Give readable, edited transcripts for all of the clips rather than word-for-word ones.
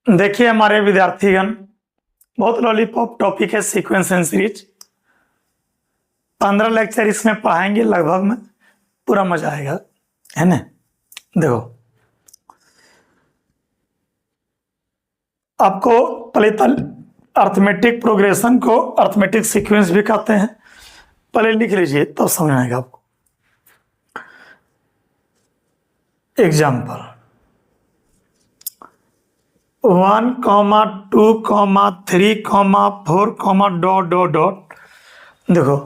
देखिए हमारे विद्यार्थीगण, बहुत लॉलीपॉप टॉपिक है सीक्वेंस एंड सीरीज। 15 लेक्चर इसमें पढ़ाएंगे लगभग में, पूरा मजा आएगा, है ना। देखो, आपको पहले अर्थमेटिक प्रोग्रेशन को अर्थमेटिक सीक्वेंस भी कहते हैं। पहले लिख लीजिए तो समझ आएगा आपको। Example 1, 2, 3, 4, dot dot dot. देखो,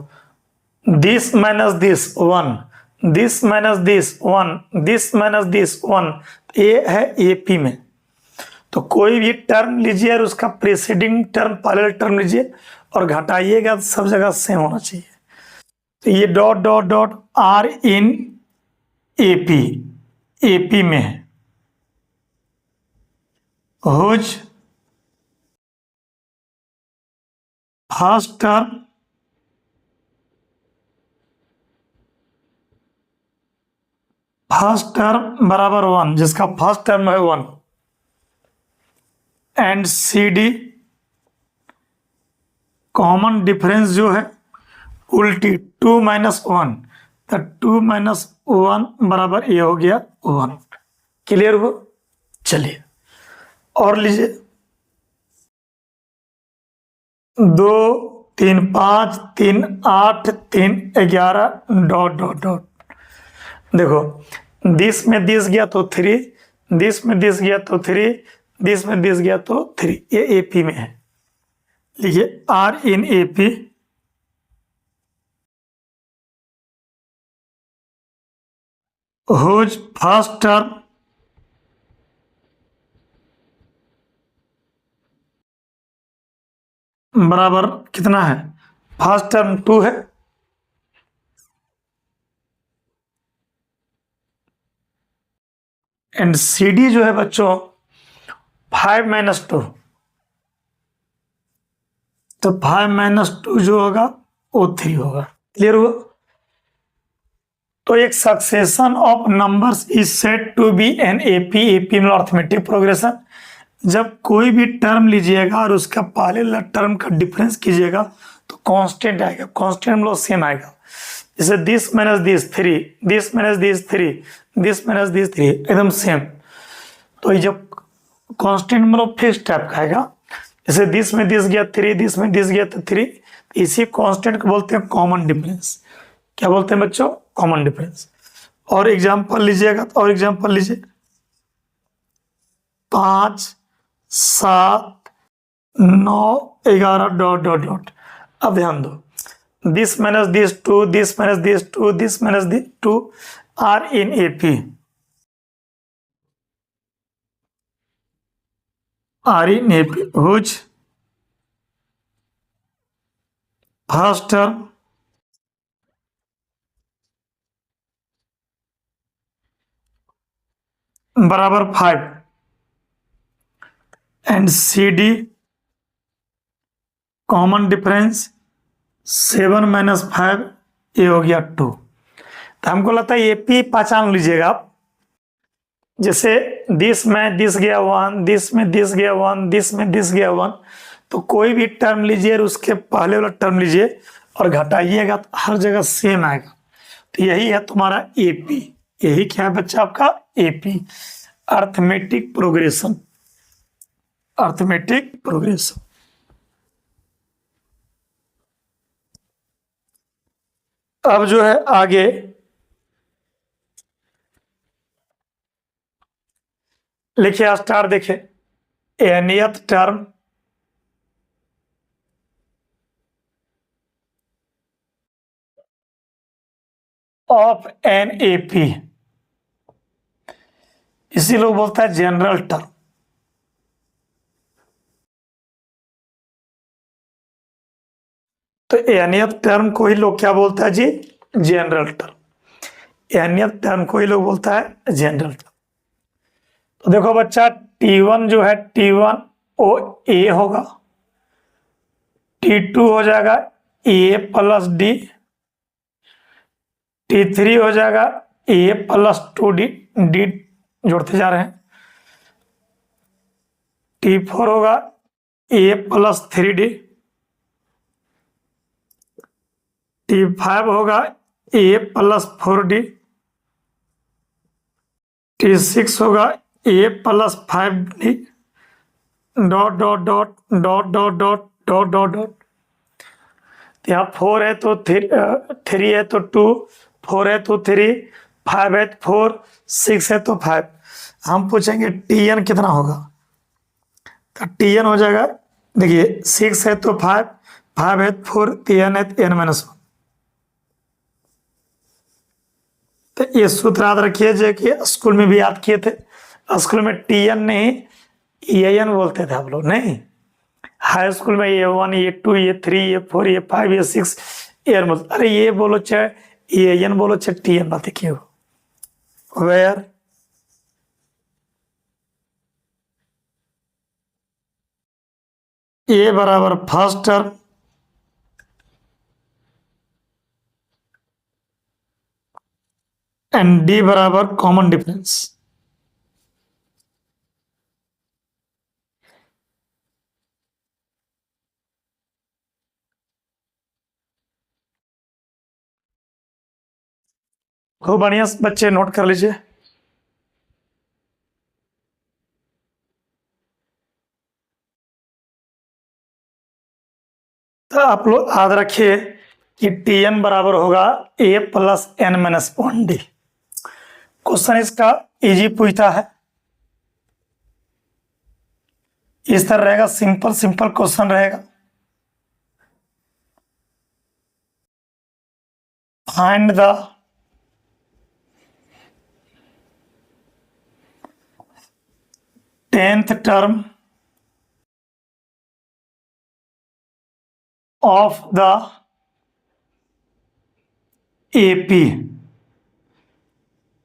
this minus this 1, this minus this 1, this minus this 1, ये है एपी में। तो कोई भी टर्म लीजिए और उसका प्रीसीडिंग टर्म पैरेलल टर्म लीजिए और घटाइएगा तो सब जगह सेम होना चाहिए। तो ये dot dot dot are in AP, AP में है। हुज फर्स्ट टर्म बराबर 1, जिसका फर्स्ट टर्म है 1, and C D common difference जो है उल्टी 2 माइनस 1, तो 2 माइनस 1 बराबर ये हो गया 1। क्लियर हो? चलिए और लीजिए 2, 3, 5, 3, 8, 3, 11 डॉट डॉट डॉट। देखो, दिस में दिस गया तो 3, दिस में दिस गया तो 3, दिस में दिस गया तो 3, ये एपी में है। लीजिए are in AP whose first term बराबर कितना है? फर्स्ट टर्म 2 है, एंड सी डी जो है बच्चों 5 माइनस 2, तो 5 माइनस 2 जो होगा वो 3 होगा। क्लियर हुआ? तो एक succession of numbers is said to be an AP, AP में अर्थमेटिक प्रोग्रेशन। जब कोई भी टर्म लीजिएगा और उसका पहले टर्म का डिफरेंस कीजिएगा तो कांस्टेंट आएगा, कांस्टेंट मतलब सेम आएगा। जैसे this minus this 3, this minus this 3, this minus this 3, एकदम सेम। तो ये जब कांस्टेंट मतलब फिक्स टाइप का आएगा, जैसे दिस में दिस गया 3, दिस में दिस गया तो 3, इसी कांस्टेंट को बोलते हैं कॉमन डिफरेंस। क्या बोलते हैं बच्चों? Common difference. और एग्जांपल लीजिएगा, और एग्जांपल लीजिए 5, 7, 9, 11 डॉट डॉट डॉट। अब ध्यान दो, this minus this 2, this minus this 2, this minus this 2 are in AP, are in AP whose first term बराबर 5 and C D common difference 7 minus 5, ये हो गया 2। तो हमको लगता है एपी पहचान लीजिएगा आप। जैसे दिस में दिस गया 1, दिस में दिस गया 1, दिस में दिस गया 1, तो कोई भी टर्म लीजिए और उसके पहले वाला टर्म लीजिए और घटाइएगा तो हर जगह सेम आएगा। तो यही है तुम्हारा एपी। यही क्या है बच्चा आपका? AP, arithmetic progression, arithmetic progression. अब जो है आगे लिखिए, स्टार देखिए, एनियत टर्म ऑफ एन एपी, इसी लोग बोलता है जनरल टर्म। तो एनियत टर्म को ही लोग क्या बोलता है जी? General term. एनियत टर्म को ही लोग बोलता है जनरल टर्म। तो देखो बच्चा, T1 जो है T1 ओ ए होगा, T2 हो जाएगा ए प्लस डी, T3 हो जाएगा ए प्लस 2 डी, डी जोड़ते जा रहे हैं, T4 होगा A प्लस 3D, T5 होगा A प्लस 4D, T6 होगा A plus 5D, dot dot dot dot dot dot dot dot dot. यहाँ 4 है तो 3 है तो 2, 4 है तो 3, 5 है तो 4, 6 है तो 5। हम पूछेंगे Tn कितना होगा, तो Tn हो जाएगा, देखिए 6 है तो 5, 5 है तो 4, Tn है तो n-1। तो ये सूत्र याद रखिए जो कि स्कूल में भी याद किए थे। स्कूल में Tn नहीं En बोलते थे आप लोग, नहीं हाई स्कूल में A1 A2 A3 A4 A5 A6 air बोल, अरे ये बोलो चाहे En बोलो चाहे Tn बात क्यों, वेयर A बराबर फर्स्ट टर्म एंड D बराबर कॉमन डिफरेंस। खूब बढ़िया बच्चे नोट कर लीजिए। तो आप लोग याद रखिए कि Tn बराबर होगा A प्लस n-1D। क्वेश्चन इसका इजी पूछता है, इस तरह रहेगा, सिंपल सिंपल क्वेश्चन रहेगा। Find the tenth term of the AP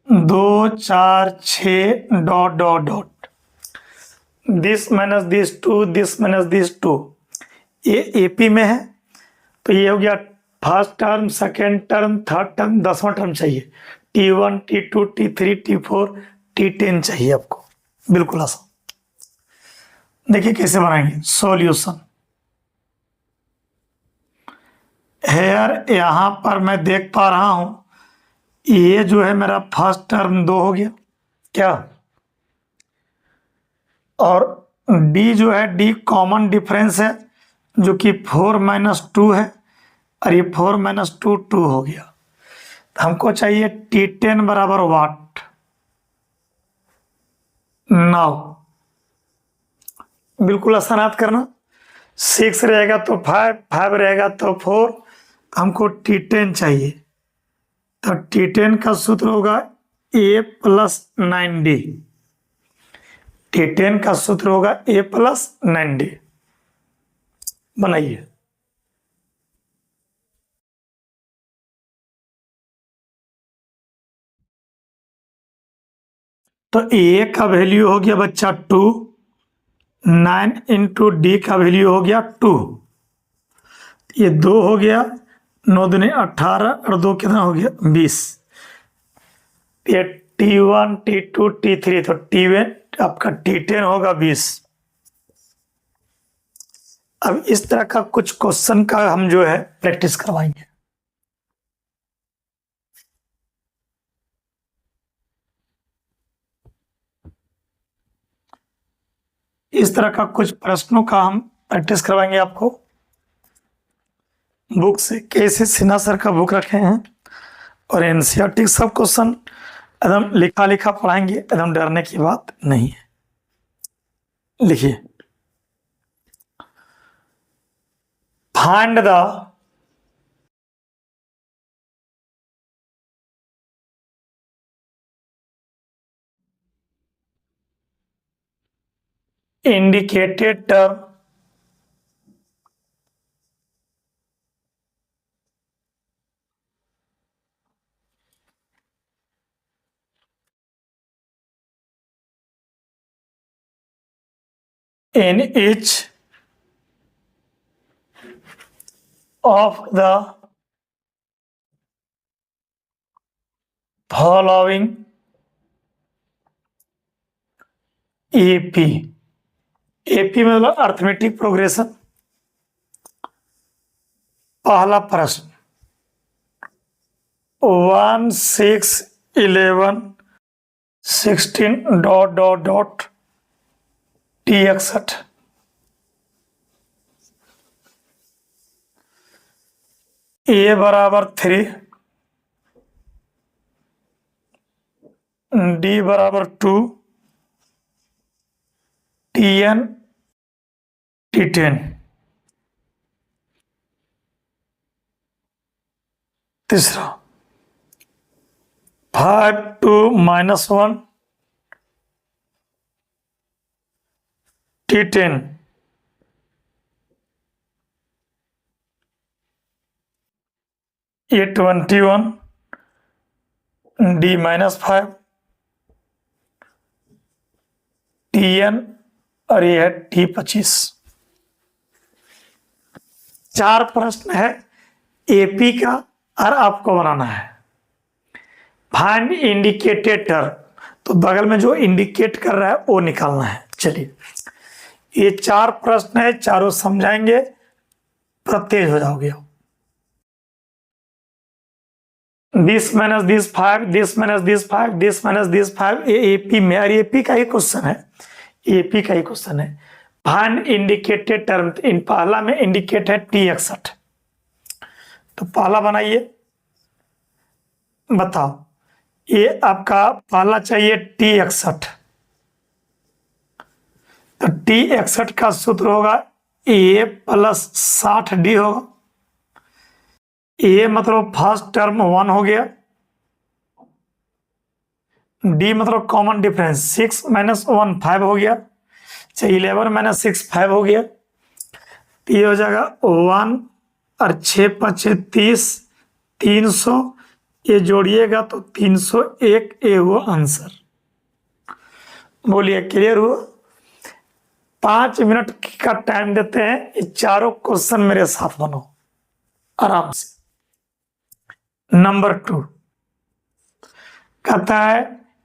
2 4 6 dot dot dot, this minus this two, this minus this two. ये AP में है तो ये हो गया first term, second term, third term, 10वां टर्म चाहिए। T1 T2 T3 T4 T10 चाहिए आपको, बिल्कुल आसान। देखिए कैसे बनाएंगे सॉल्यूशन। हेयर यहां पर मैं देख पा रहा हूं ये जो है मेरा फर्स्ट टर्म 2 हो गया क्या, और D जो है D कॉमन डिफरेंस है जो कि 4 - 2 है, और ये 4 - 2 2 हो गया। तो हमको चाहिए T10 बराबर वाट। नाउ बिल्कुल आसान याद करना, 6 रहेगा तो 5, 5 रहेगा तो 4, हमको T10 चाहिए। तो T10 का सूत्र होगा A प्लस 9D। T10 का सूत्र होगा A प्लस 9D। बनाइए। तो A का वैल्यू हो गया बच्चा 2, 9 इंटू D का वैल्यू हो गया 2, ये 2 हो गया, 9 दूनी 18 और 2 कितना हो गया 20। ये T1 T2 T3, तो T1 आपका T10 होगा 20। अब इस तरह का कुछ क्वेश्चन का हम जो है प्रैक्टिस करवाएंगे। इस तरह का कुछ प्रश्नों का हम प्रैक्टिस करवाएंगे आपको बुक से। कैसे सिन्हा सर का बुक रखे हैं और एनसीईआरटी सब क्वेश्चन एकदम लिखा लिखा पढ़ाएंगे, एकदम डरने की बात नहीं है। लिखिए, find the indicated term in each of the following EP। AP में मतलब अर्थमेटिक प्रोग्रेशन। पहला प्रश्न 1 6 11 16 डॉट डॉट डॉट T61 ए बराबर 3 डी बराबर 2 TN T10। तीसरा 5 2 -1 T10। ये 21 D -5 TN और ये है T25। 4 प्रश्न है एपी का और आपको बनाना है। फाइंड इंडिकेटेड टर्म, तो बगल में जो इंडिकेट कर रहा है वो निकालना है। चलिए ये 4 प्रश्न है, चारों समझाएंगे, तेज हो जाओगे। This minus this 5, this minus this 5, this minus this 5, ये एपी में, और एपी का ही क्वेश्चन है, एपी का ही क्वेश्चन है। फाइंड इंडिकेटेड टर्म, इन पहला में इंडिकेट है T61, तो पहला बनाइए, बताओ। ये आपका पहला चाहिए T61, तो T61 का सूत्र होगा A + 60D होगा। ए मतलब फर्स्ट टर्म 1 हो गया, डी मतलब कॉमन डिफरेंस 6 - 1 5 हो गया, 11 - 6 5 हो गया, तो ये हो जाएगा 1 और 6 × 5 = 30, 300, ये जोड़िएगा तो 301, ये हुआ आंसर। बोलिए क्लियर हुआ? 5 मिनट का टाइम देते हैं, ये चारों क्वेश्चन मेरे साथ बनो आराम से। नंबर 2 कहता है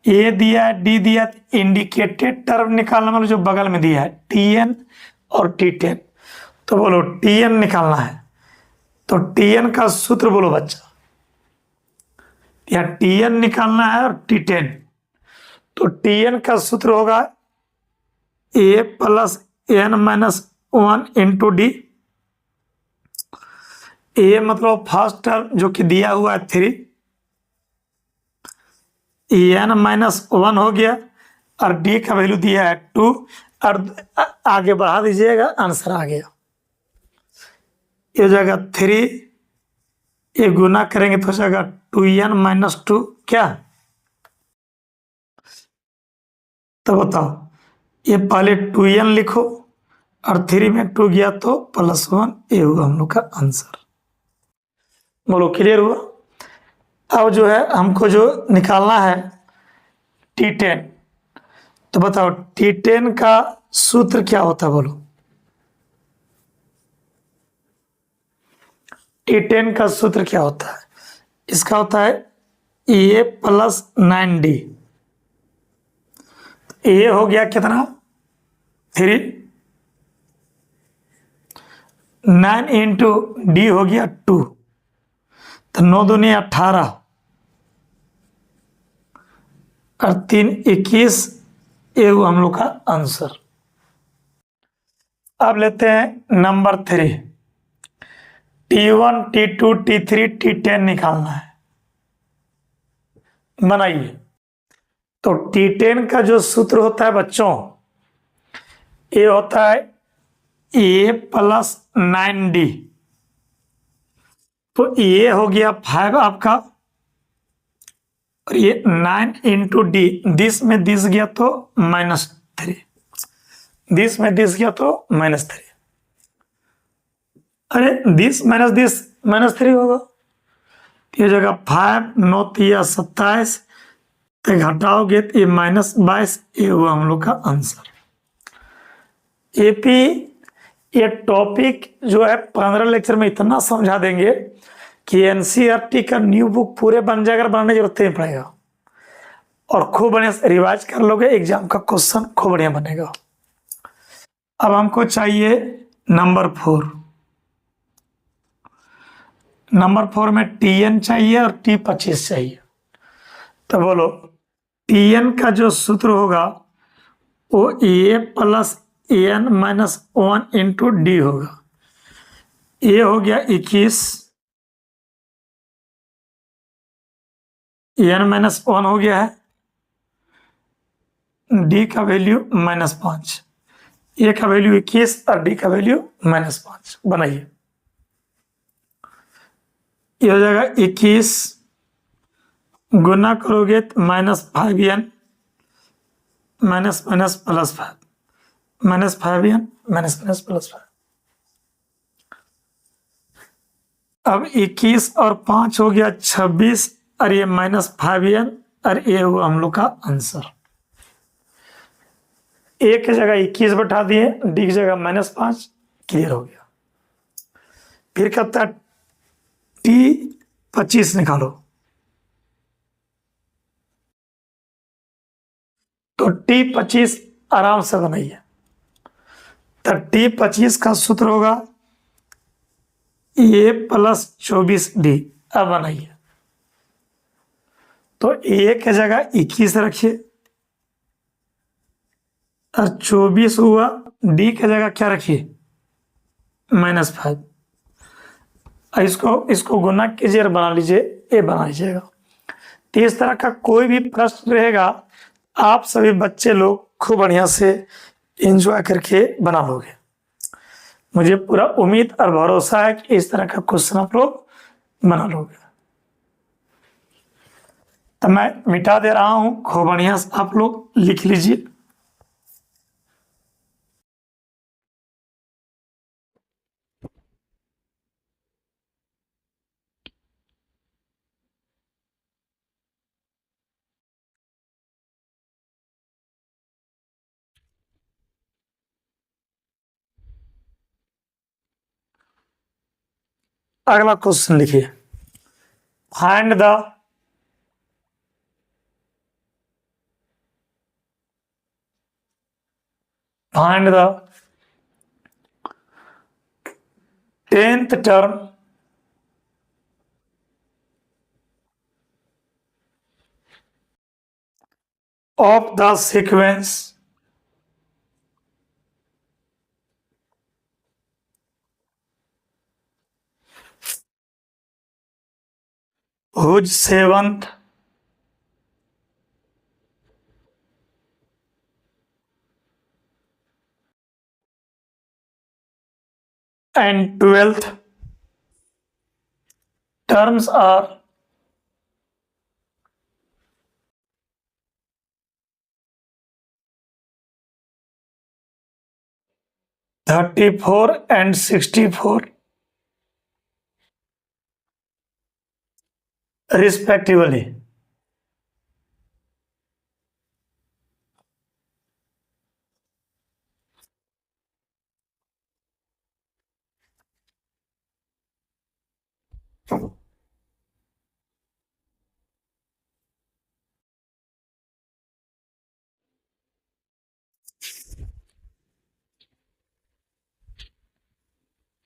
ए दिया है, डी दिया, इंडिकेटेड टर्म निकालना, मतलब जो बगल में दिया है TN और T10, तो बोलो TN निकालना है, तो TN का सूत्र बोलो बच्चा, या TN निकालना है और T10, तो TN का सूत्र होगा A + N - 1 × D। ए मतलब फर्स्ट टर्म जो कि दिया हुआ है 3, N - 1 हो गया, और डी का वैल्यू दिया है 2, और आगे बढ़ा दीजिएगा, आंसर आ गया। ये हो जाएगा 3, ये गुना करेंगे तो हो जाएगा 2N - 2, क्या? तो बताओ, ये पहले 2N लिखो और 3 में 2 गया तो +1, ये हुआ हम लोग का आंसर। बोलो क्लियर हुआ? अब जो है हमको जो निकालना है T10, तो बताओ T10 का सूत्र क्या होता है, बोलो। T10 का सूत्र क्या होता है? इसका होता है A + 9D। ए हो गया कितना? 3, 9 × D हो गया 2, तो 9 दूनी 18 और 3 21, ये हुआ हम लोग का आंसर। अब लेते हैं number 3, T1 T2 T3 T10 निकालना है, बनाइए। तो T10 का जो सूत्र होता है बच्चों, ये होता है A + 9D, तो ये हो गया 5 आपका, और ये 9 × D, दिस में दिस गया तो -3, दिस में दिस गया तो -3, अरे दिस माइनस दिस -3 होगा, ये जगह 5 9 × 27, तो घटाओगे तो ये -22, ये हुआ हम लोग का आंसर। एपी ये टॉपिक जो है 15 लेक्चर में इतना समझा देंगे कि एनसीईआरटी का न्यू बुक पूरे बन जाएगा, बनाने की जरूरत नहीं पड़ेगा, और खूब बढ़िया से रिवाइज कर लोगे, एग्जाम का क्वेश्चन खूब बढ़िया बनेगा। अब हमको चाहिए नंबर 4। नंबर 4 में Tn चाहिए और T25 चाहिए। तो बोलो Tn का जो सूत्र होगा वो A plus An minus 1 into D होगा। ये हो गया 21, N माइनस 1 हो गया है, डी का वैल्यू -5, ए का वैल्यू 21 और डी का वैल्यू -5 बनाइए। ये हो जाएगा 21 गुना करोगे तो -5n minus minus +5 -5n minus minus +5। अब 21 और 5 हो गया 26 और ये -5n और ये हुआ हम लोग का आंसर। ए की जगह 21 बैठा दिए, डी की जगह -5, क्लियर हो गया। फिर कहता है T25 निकालो। तो T25 आराम से बनाइए। तो T25 का सूत्र होगा A प्लस 24D। अब बनाइए। तो A की जगह 21 रखिए और 24 हुआ, डी की जगह क्या रखिए -5। इसको गुना कीजिए और बना लीजिए, ये बना लीजिएगा। तो इस तरह का कोई भी प्रश्न रहेगा आप सभी बच्चे लोग खूब बढ़िया से एंजॉय करके बना लोगे। मुझे पूरा उम्मीद और भरोसा है कि इस तरह का क्वेश्चन आप लोग बना लोगे। तो मैं मिटा दे रहा हूं, खूब बढ़िया से आप लोग लिख लीजिए। अगला क्वेश्चन लिखिए, find the find the 10th term of the sequence whose seventh and 12th terms are 34 and 64 respectively।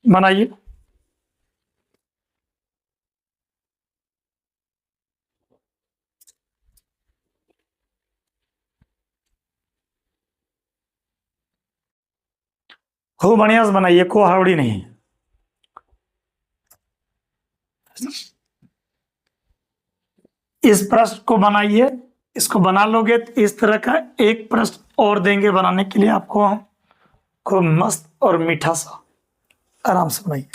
बनाइए। खूब बढ़िया से बनाइए, कोई हड़बड़ी नहीं। इस प्रश्न को बनाइए, इसको बना लोगे तो इस तरह का एक प्रश्न और देंगे बनाने के लिए आपको हम, खूब मस्त और मीठा सा। आराम से बनाइए।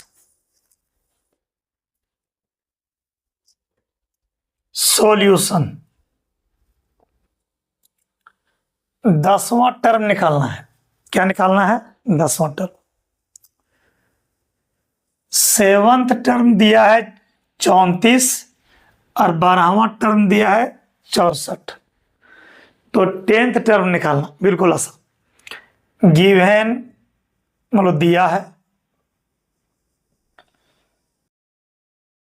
सॉल्यूशन 10वां टर्म निकालना है। क्या निकालना है? 10वां टर्म। 7th टर्म दिया है 34 और 12वां टर्म दिया है 64। तो 10th टर्म निकालना बिल्कुल आसान। गिवन मतलब दिया है।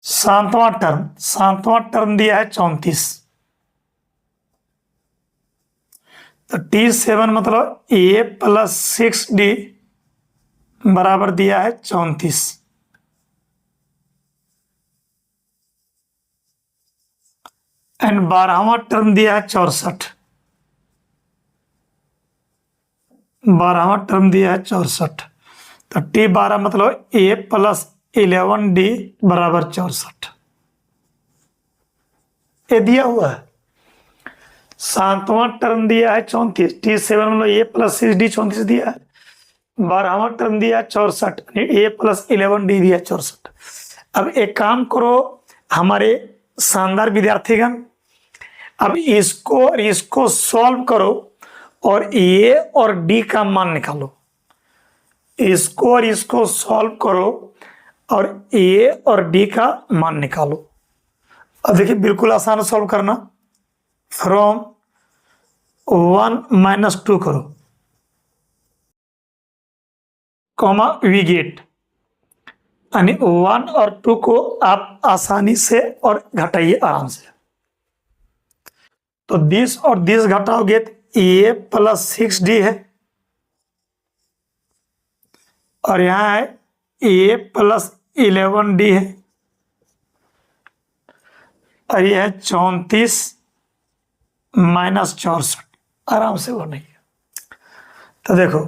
7वां टर्म दिया है 34। तो T7 मतलब A प्लस 6D बराबर दिया है 34 एंड 12वां टर्म दिया है 64। 12वां टर्म दिया है 64। तो T12 मतलब A प्लस 11D बराबर 64, ये दिया हुआ है। 7वां टर्म दिया है 34, T7 मतलब A प्लस 6D 34 दिया है। 12वां टर्म दिया है 64, A प्लस 11D दिया है 64। अब एक काम करो हमारे शानदार विद्यार्थीगण, अब इसको और इसको सॉल्व करो और A और D का मान निकालो। इसको और इसको सॉल्व करो और A और D का मान निकालो। अब देखिए बिल्कुल आसान सॉल्व करना। फ्रॉम 1 - 2 करो, कॉमा वी गेट, यानी 1 और 2 को आप आसानी से और घटाइए आराम से। तो 10 और 10 घटाओगे तो A प्लस 6D है और यहां है A प्लस 11D है और यह है 34 माइनस 64, आराम से बनाइए। तो देखो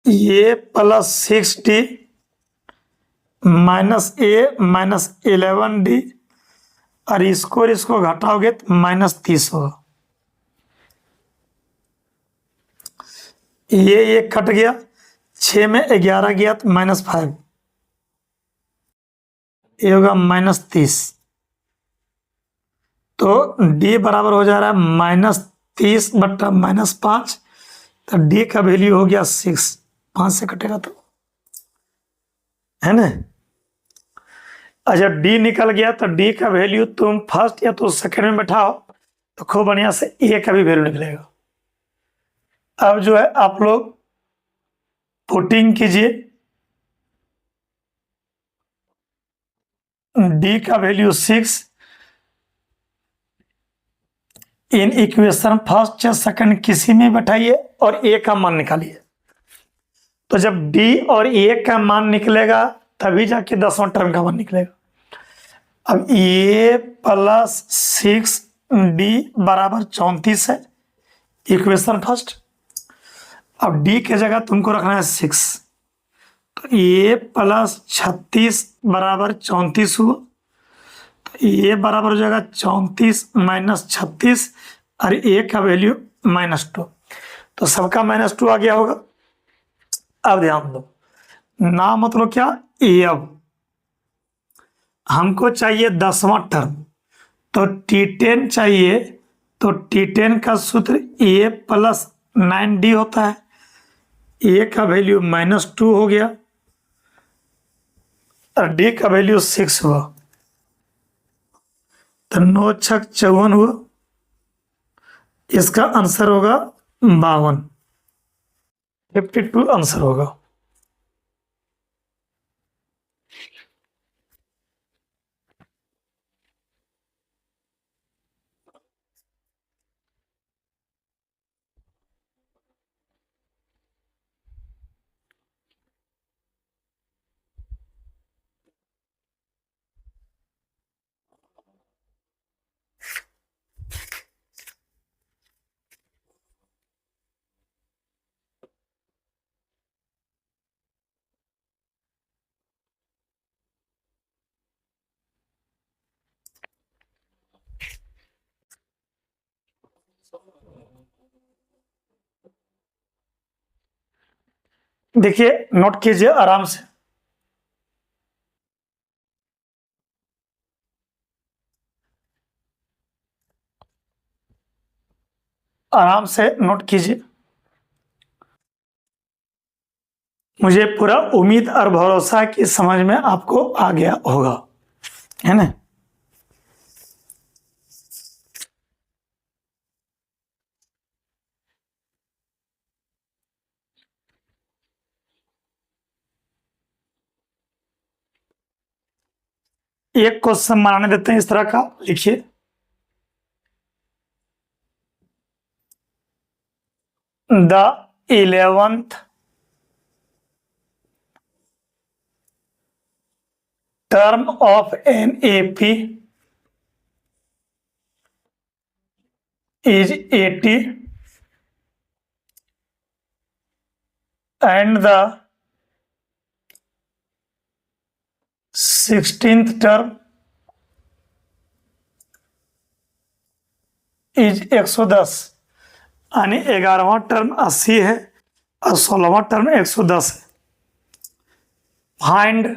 A plus 6D minus A minus 11D और इसको घटाओगे तो -30 होगा। ये कट गया, 6 में 11 गया तो -5, ये होगा -30। तो D बराबर हो जा रहा है -30 बट्टा -5, तो D का वैल्यू हो गया 6। 5 से कटेगा तो है ना। अच्छा D निकल गया तो D का वैल्यू तुम फर्स्ट या तो सेकंड में बैठाओ तो खूब बढ़िया से A का भी वैल्यू निकलेगा। अब जो है आप लोग पुटिंग कीजिए, D का वैल्यू 6 इन इक्वेशन फर्स्ट या सेकंड किसी में बैठाइए और A का मान निकालिए। तो जब D और A का मान निकलेगा तभी जाके 10वां टर्म का मान निकलेगा। अब A प्लस 6D बराबर 34 है इक्वेशन फर्स्ट। अब D की जगह तुमको रखना है 6, तो A प्लस 36 बराबर 34 हुआ। तो A बराबर हो जाएगा 34 माइनस 36 और A का वैल्यू -2, तो सबका -2 आ गया होगा। अब ध्यान दो, ना मतलब क्या, अब हमको चाहिए 10वां टर्म, तो T10 चाहिए, तो T10 का सूत्र A प्लस 9D होता है। A का वैल्यू -2 हो गया और D का वैल्यू 6 हुआ, तो 9 छक 54 हुआ। इसका आंसर होगा 52, 52 आंसर होगा। देखिए नोट कीजिए आराम से, आराम से नोट कीजिए। मुझे पूरा उम्मीद और भरोसा है कि समझ में आपको आ गया होगा, है ना। एक क्वेश्चन बनाने देते हैं इस तरह का, लिखिए the 11th term of an AP is 80 and the 16th term is 110, यानी 11वां टर्म 80 है और 16वां टर्म 110 है। फाइंड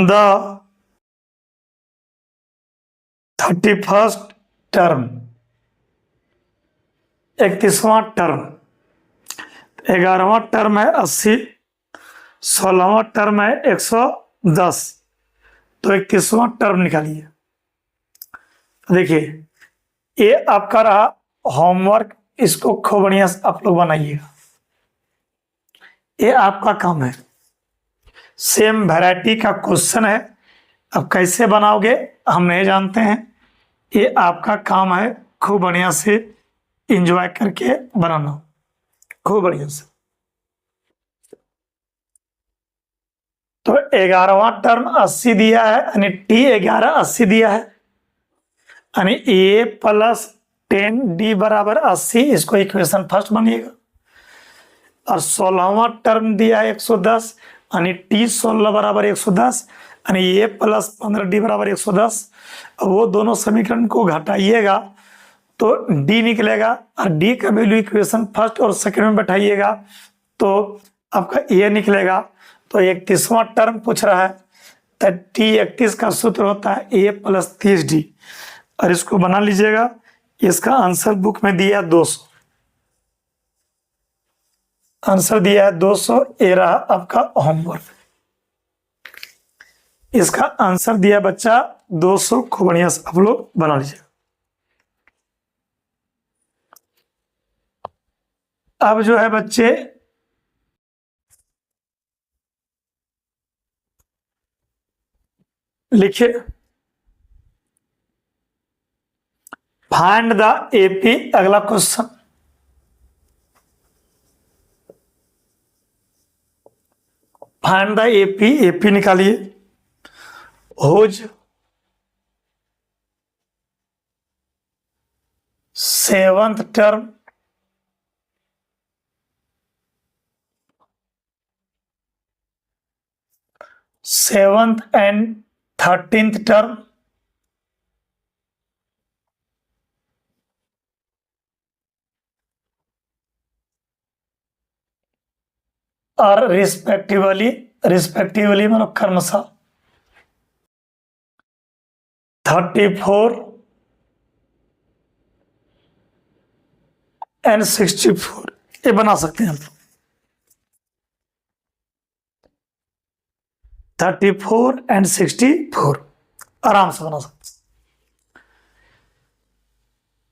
द 31st टर्म, 31वां टर्म। 11वां टर्म है 80, 16वां टर्म है 110, तो 31वां टर्म निकालिए। देखिए ये आपका रहा होमवर्क, इसको खूब बढ़िया से आप लोग बनाइएगा, ये आपका काम है। सेम वैरायटी का क्वेश्चन है, अब कैसे बनाओगे हम नहीं जानते हैं, ये आपका काम है। खूब बढ़िया से एंजॉय करके बनाना, खूब बढ़िया से। तो 11वां टर्म 80 दिया है, यानी T11 80 दिया है, यानी A प्लस 10D बराबर 80, इसको इक्वेशन फर्स्ट बनिएगा। और 16वां टर्म दिया है 110, यानी T16 बराबर 110, यानी A प्लस 15D बराबर 110। वो दोनों समीकरण को घटाइएगा तो D निकलेगा, और D का वैल्यू इक्वेशन फर्स्ट और सेकंड में बैठाइएगा तो आपका A निकलेगा। तो 31वां टर्म पूछ रहा है, तो T31 का सूत्र होता है A प्लस 30D, और इसको बना लीजिएगा। इसका आंसर बुक में दिया है 200, आंसर दिया है 200। ये रहा आपका होमवर्क, इसका आंसर दिया बच्चा 200, खूब बढ़िया से आप लोग बना लीजिएगा। अब जो है बच्चे लिखिए, फाइंड द एपी, अगला क्वेश्चन। फाइंड द एपी, एपी निकालिए। हुज 7th टर्म and 13th term are respectively मतलब क्रमशः 34 and 64, ये बना सकते हैं हम। 34 and 64 आराम से बना सकते।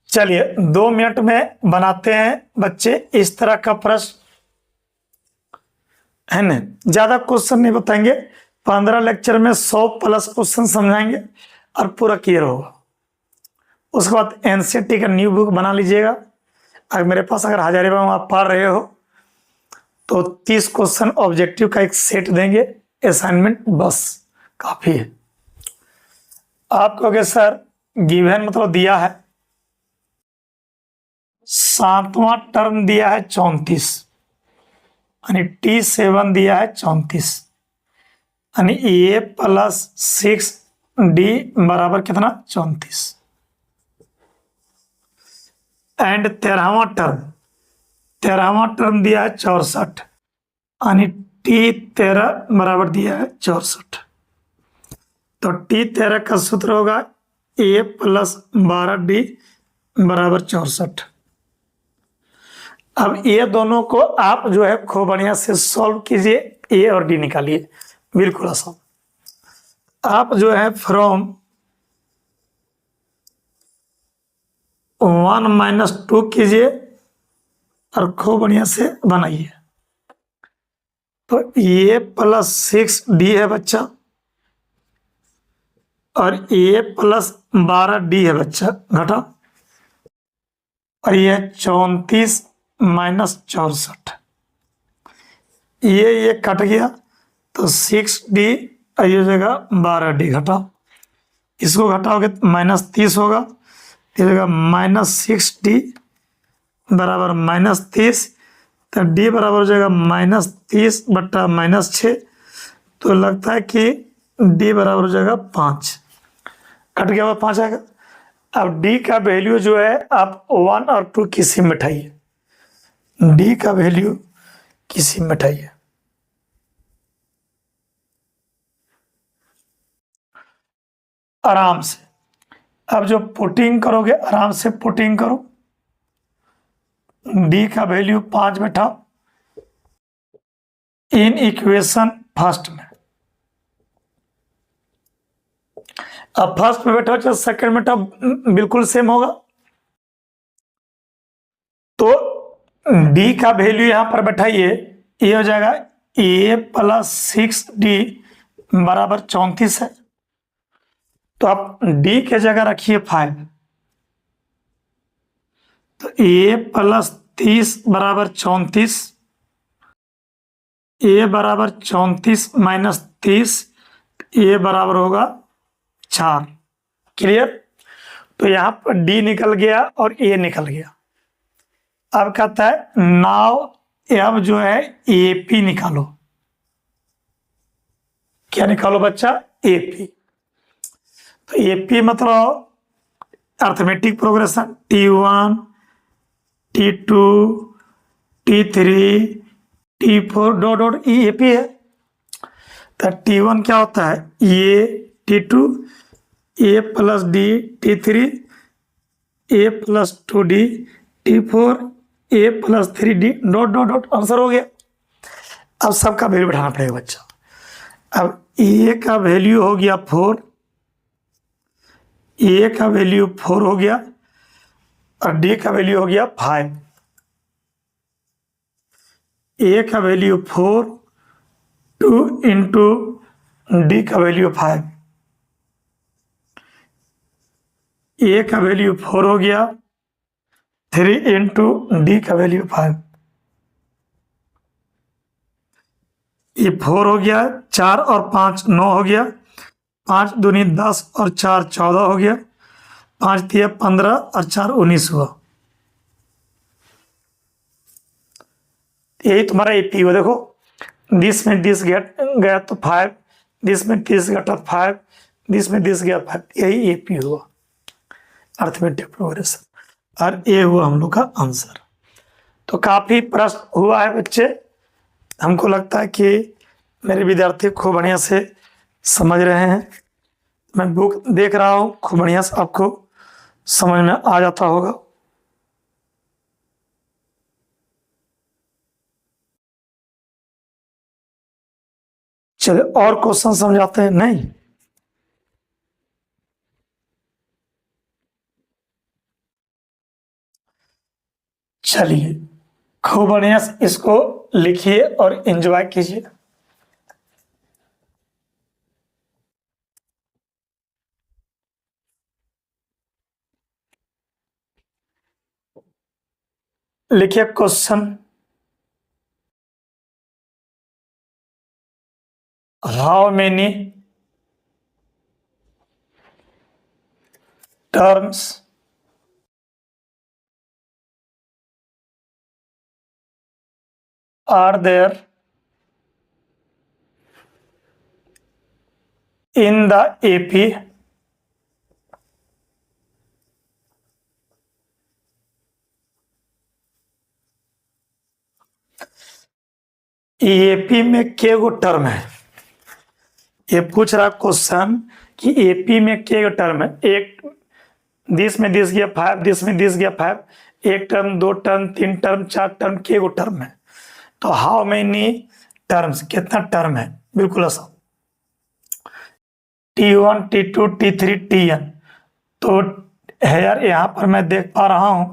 चलिए 2 मिनट में बनाते हैं बच्चे इस तरह का प्रश्न, है ना। ज्यादा क्वेश्चन नहीं बताएंगे, 15 लेक्चर में 100 प्लस क्वेश्चन समझाएंगे और पूरा क्लियर होगा। उसके बाद एनसीईआरटी का न्यू बुक बना लीजिएगा। अगर मेरे पास अगर हजारीबाग आप पढ़ रहे हो तो 30 क्वेश्चन ऑब्जेक्टिव का एक सेट देंगे, असाइनमेंट बस काफी है। आप कहोगे सर गिवन मतलब दिया है, 7वां टर्म दिया है 34, यानी T7 दिया है 34, यानी A प्लस 6D बराबर कितना 34। एंड 13वां टर्म दिया है 64, यानी T13 बराबर दिया है 64। तो T13 का सूत्र होगा A प्लस 12D बराबर 64। अब ये दोनों को आप जो है खूब बढ़िया से सॉल्व कीजिए, A और D निकालिए, बिल्कुल आसान। आप जो है फ्रॉम 1 - 2 कीजिए और खूब बढ़िया से बनाइए। तो A प्लस 6D है बच्चा, और A प्लस 12D है बच्चा, घटा, और ये 34 - 64। ये कट गया तो 6D, ये हो जाएगा 12D घटा। इसको घटाओगे तो -30 होगा, ये हो जाएगा -6D बराबर -30, तो D बराबर हो जाएगा -30 बट्टा -6, तो लगता है कि D बराबर हो जाएगा 5। कट गया हुआ 5 आएगा। अब D का वैल्यू जो है आप 1 और 2 किसी में उठाइए, D का वैल्यू किसी में उठाइए। आराम से, अब जो पुटिंग करोगे आराम से पुटिंग करो। D का वैल्यू 5 बैठाओ इन इक्वेशन फर्स्ट में। अब फर्स्ट में बैठा चाहे सेकंड में बैठा, बिल्कुल सेम होगा। तो D का वैल्यू यहां पर बैठाइए, ये हो जाएगा A + 6D बराबर 34 है। तो आप D के जगह रखिए 5, तो A + 30 बराबर 34, A बराबर 34 - 30, A बराबर होगा 4। क्लियर? तो यहां पर D निकल गया और A निकल गया। अब कहता है नाउ, अब जो है AP निकालो। क्या निकालो बच्चा? AP। तो AP मतलब arithmetic progression, T1, T2, T3, T4 dot dot AP है। तो T1 क्या होता है? A, T2, A + D, T3, A + 2D, T4, A + 3D dot dot dot. Answer हो गया। अब सबका वैल्यू बैठाना पड़ेगा बच्चा। अब A का वैल्यू हो गया 4, A का वैल्यू 4 हो गया और D का वैल्यू हो गया 5। A का वैल्यू 4, 2 इंटू D का वैल्यू 5। A का वैल्यू 4 हो गया, 3 इंटू D का वैल्यू 5। ये 4 हो गया, 4 और 5 9 हो गया, 5 दूनी 10 और 4 14 हो गया, 5 दिया 15 और 4 19 हुआ। यही तुम्हारा AP हुआ। देखो, दिस में दिस गया तो 5, दिस में दिस गया तो 5, दिस में दिस गया 5। यही AP हुआ, अर्थमेटिक प्रोग्रेशन, और ये हुआ हम लोग का आंसर। तो काफी प्रश्न हुआ है बच्चे। हमको लगता है कि मेरे विद्यार्थी खूब बढ़िया से समझ रहे हैं। मैं बुक देख रहा हूँ, खूब बढ़िया से आपको समझ में आ जाता होगा। चलिए और क्वेश्चन समझाते हैं। नहीं, चलिए खूब बढ़िया से इसको लिखिए और एंजॉय कीजिए। लिखिए question, how many terms are there in the AP? AP में के गो टर्म है? ये पूछ रहा क्वेश्चन कि AP में के गो टर्म है। एक दिस में दिस गया 5, दिस में दिस गया 5, एक टर्म, 2 टर्म, 3 टर्म, 4 टर्म, के गो टर्म है। तो हाउ मेनी टर्म्स, कितना टर्म है? बिल्कुल आसान, T1, T2, T3, Tn। तो है यार, यहां पर मैं देख पा रहा हूं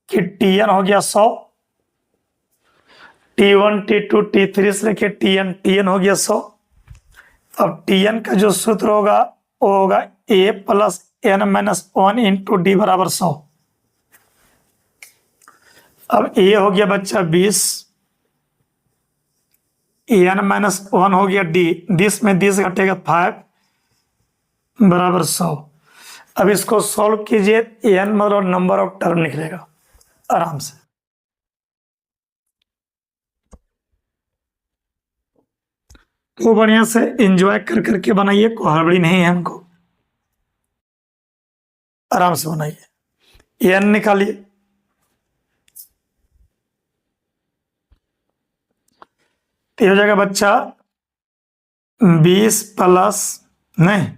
कि Tn हो गया 100, T1, T2, T3 से लेके Tn हो गया 100। अब Tn का जो सूत्र होगा वो होगा A + n - 1 इंटू D बराबर 100। अब ए हो गया बच्चा 20, n-1 हो गया डी, 20 में 20 घटेगा 5 बराबर 100। अब इसको सॉल्व कीजिए, n मतलब नंबर ऑफ टर्म निकलेगा आराम से। तो बढ़िया से एंजॉय कर करके बनाइए, कोई हड़बड़ी नहीं है हमको, आराम से बनाइए। n निकालिए, तो हो जाएगा बच्चा 20 प्लस नहीं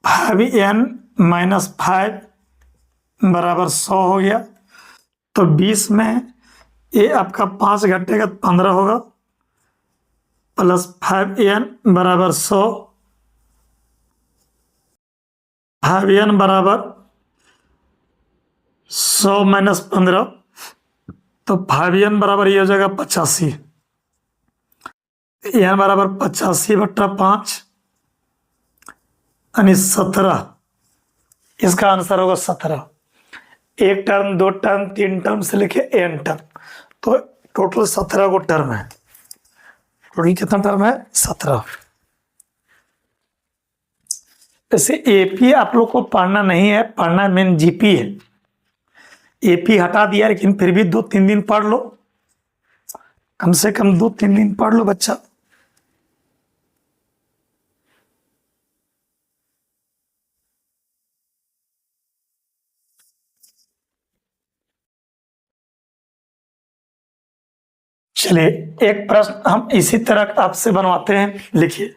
5n-5 बराबर 100 हो गया। तो 20 में ये आपका 5 घटेगा 15 होगा, प्लस 5n बराबर 100, 5n बराबर 100 माइनस 15, तो 5n बराबर ये हो जाएगा 85, n बराबर 85/5 यानी 17। इसका आंसर होगा 17। एक टर्म, दो टर्म, तीन टर्म से लेके n टर्म, तो टोटल 17 को टर्म है। टोटल कितना टर्म है? 17। वैसे एपी आप लोग को पढ़ना नहीं है, पढ़ना मेन जीपी है। एपी हटा दिया, लेकिन फिर भी 2-3 दिन पढ़ लो, कम से कम 2-3 दिन पढ़ लो बच्चा। चलिए एक प्रश्न हम इसी तरह आपसे बनवाते हैं, लिखिए।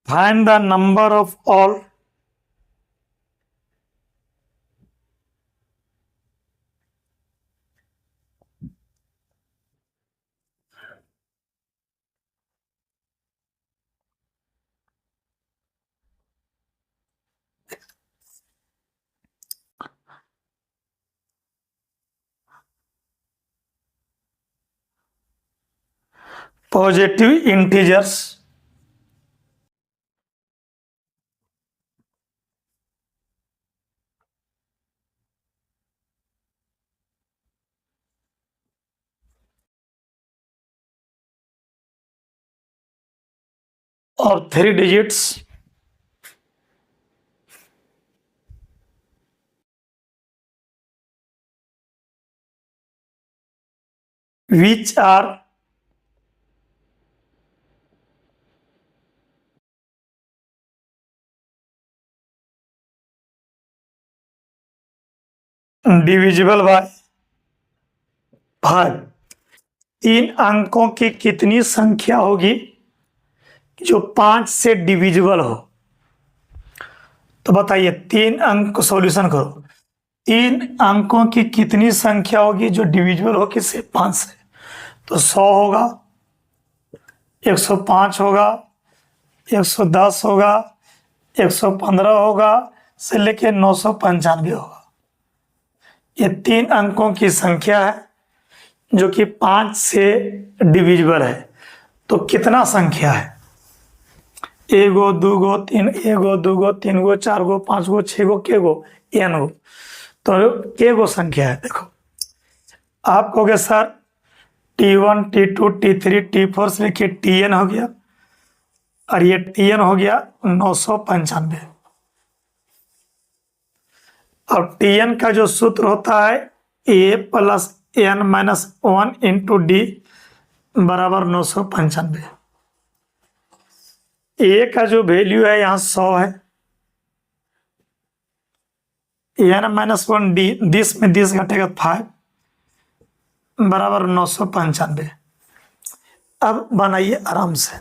Find the number of all positive integers of 3 digits which are divisible by 5। 3 अंकों की कितनी संख्या होगी जो 5 से डिविजिबल हो? तो बताइए, 3 अंक को सॉल्यूशन करो। 3 अंकों की कितनी संख्या होगी जो डिविजिबल हो किससे? 5 से। तो 100 होगा, 105 होगा, 110 होगा, 115 होगा से लेके 995 होगा। ये 3 अंकों की संख्या है जो कि 5 से डिविजिबल है। तो कितना संख्या है? 1 गो, 2 गो, 3, 1 गो, 2 गो, 3 गो, 4 गो, 5 गो, 6 गो, के गो, n गो। तो के गो संख्या है? देखो, आप कहोगे sir T1, T2, T3, T4 से लेके Tn हो गया, और ये Tn हो गया 995। और Tn का जो सूत्र होता है a plus n-1 into D बराबर 995। ए का जो वैल्यू है यहाँ 100 है, n-1 डी, 20 में 20 घटेगा 5 बराबर 995। अब बनाइए आराम से,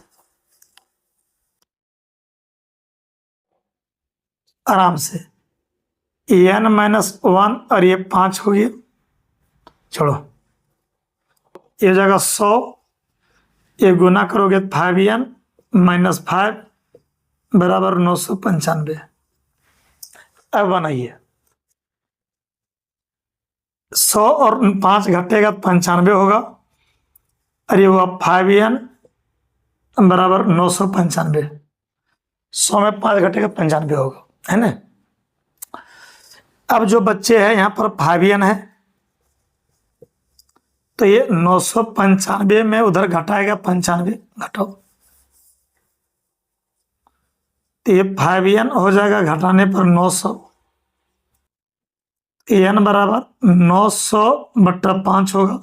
आराम से। n-1 और ये 5 हो गया, छोड़ो, ये हो जाएगा 100, ये गुना करोगे 5n-5 बराबर 995। अब बनाइए, 100 और 5 घटेगा 95 होगा, और ये हुआ 5n बराबर 995। 100 में 5 घटेगा 95 होगा, है ना। अब जो बच्चे हैं यहाँ पर फाइवियन है, तो ये 995 में उधर घटाएगा 95, घटाओ, तो ये फाइवियन हो जाएगा घटाने पर 900, एन बराबर 900/5 होगा।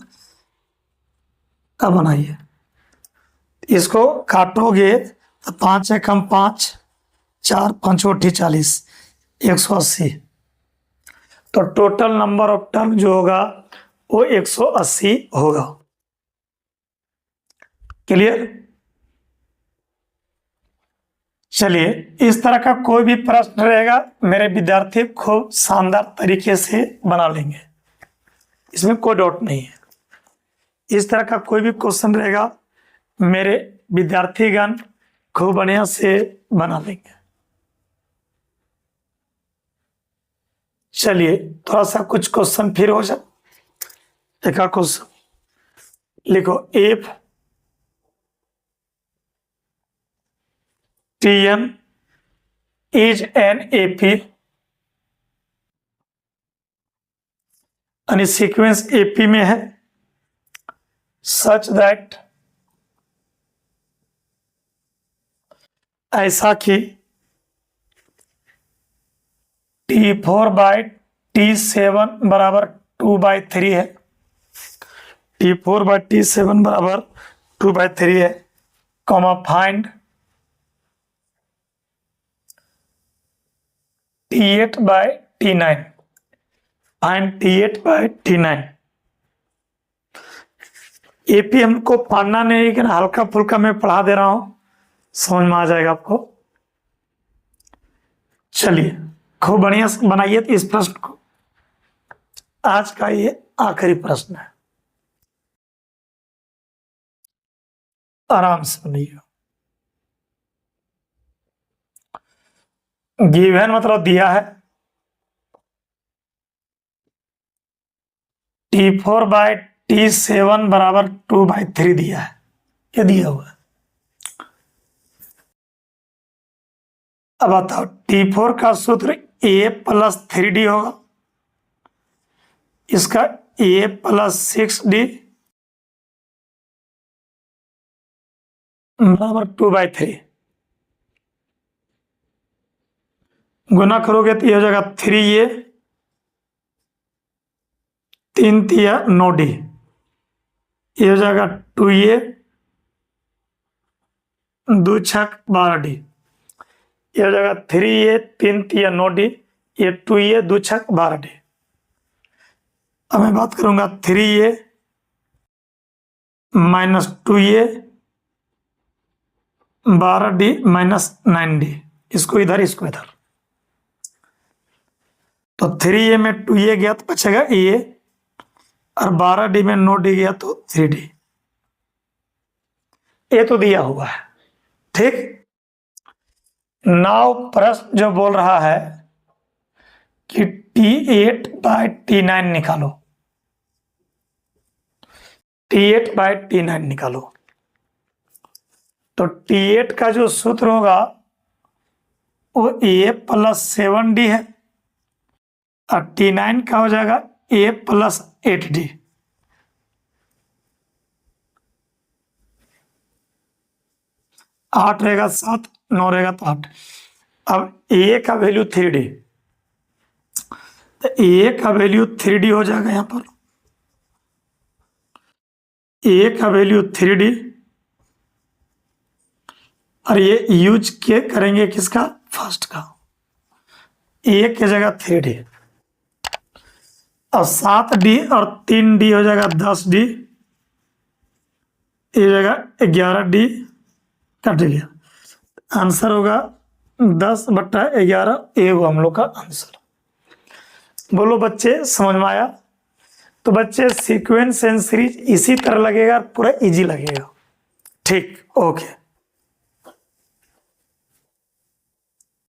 अब बनाइए, इसको काटोगे तो 5 एकम 5, 4 5 40, 180, तो टोटल नंबर ऑफ टर्म जो होगा वो 180 होगा। क्लियर? चलिए, इस तरह का कोई भी प्रश्न रहेगा मेरे विद्यार्थी खूब शानदार तरीके से बना लेंगे, इसमें कोई डाउट नहीं है। इस तरह का कोई भी क्वेश्चन रहेगा मेरे विद्यार्थीगण खूब बढ़िया से बना लेंगे। चलिए, थोड़ा सा कुछ क्वेश्चन फिर हो जाए। एक क्वेश्चन लिखो, if Tn is an AP यानी सीक्वेंस AP में है, सच दैट ऐसा कि T4/T7 बराबर 2/3 है, T4/T7 बराबर 2/3 है, comma find T8/T9, find T8/T9। AP हमको पढ़ना नहीं, लेकिन हल्का फुल्का मैं पढ़ा दे रहा हूं, समझ में आ जाएगा आपको। चलिए, खूब बढ़िया बनाइए इस प्रश्न को। आज का ये आखिरी प्रश्न है, आराम से बनाइए। गिवन मतलब दिया है, T4/T7 बराबर 2/3 दिया है, ये दिया हुआ है। अब बताओ, T4 का सूत्र A+3D होगा, इसका A+6D बराबर 2/3, गुना करोगे तो ये हो जाएगा 3A, 3 तिया 9D, ये हो जाएगा 2A, 2 छक 12D, ये हो जाएगा 3A, 3 तिया 9D, ये 2A, 2 छक 12D। अब मैं बात करूंगा 3A minus 2A 12D minus 9D, इसको इधर इसको इधर, तो 3A में 2A गया तो बचेगा A, और 12D में 9D गया तो 3D। ये तो दिया हुआ है, ठीक। नाउ प्रश्न जो बोल रहा है कि T8/T9 निकालो, T8/T9 निकालो। तो T8 का जो सूत्र होगा वो A+7D है, और T9 का हो जाएगा A+8D। आठ रहेगा 7, 9 रहेगा तो 8। अब A का वैल्यू 3D, तो A का वैल्यू 3D हो जाएगा यहां पर, A का वैल्यू 3D, और ये यूज के करेंगे किसका, फर्स्ट का, A की जगह 3D, और 7D और 3D हो जाएगा 10D, ये हो जाएगा 11D, कट गया। आंसर होगा 10/11, ये हुआ हम लोग का आंसर। बोलो बच्चे, समझ में आया? तो बच्चे सीक्वेंस एंड सीरीज इसी तरह लगेगा, पूरा इजी लगेगा, ठीक, ओके।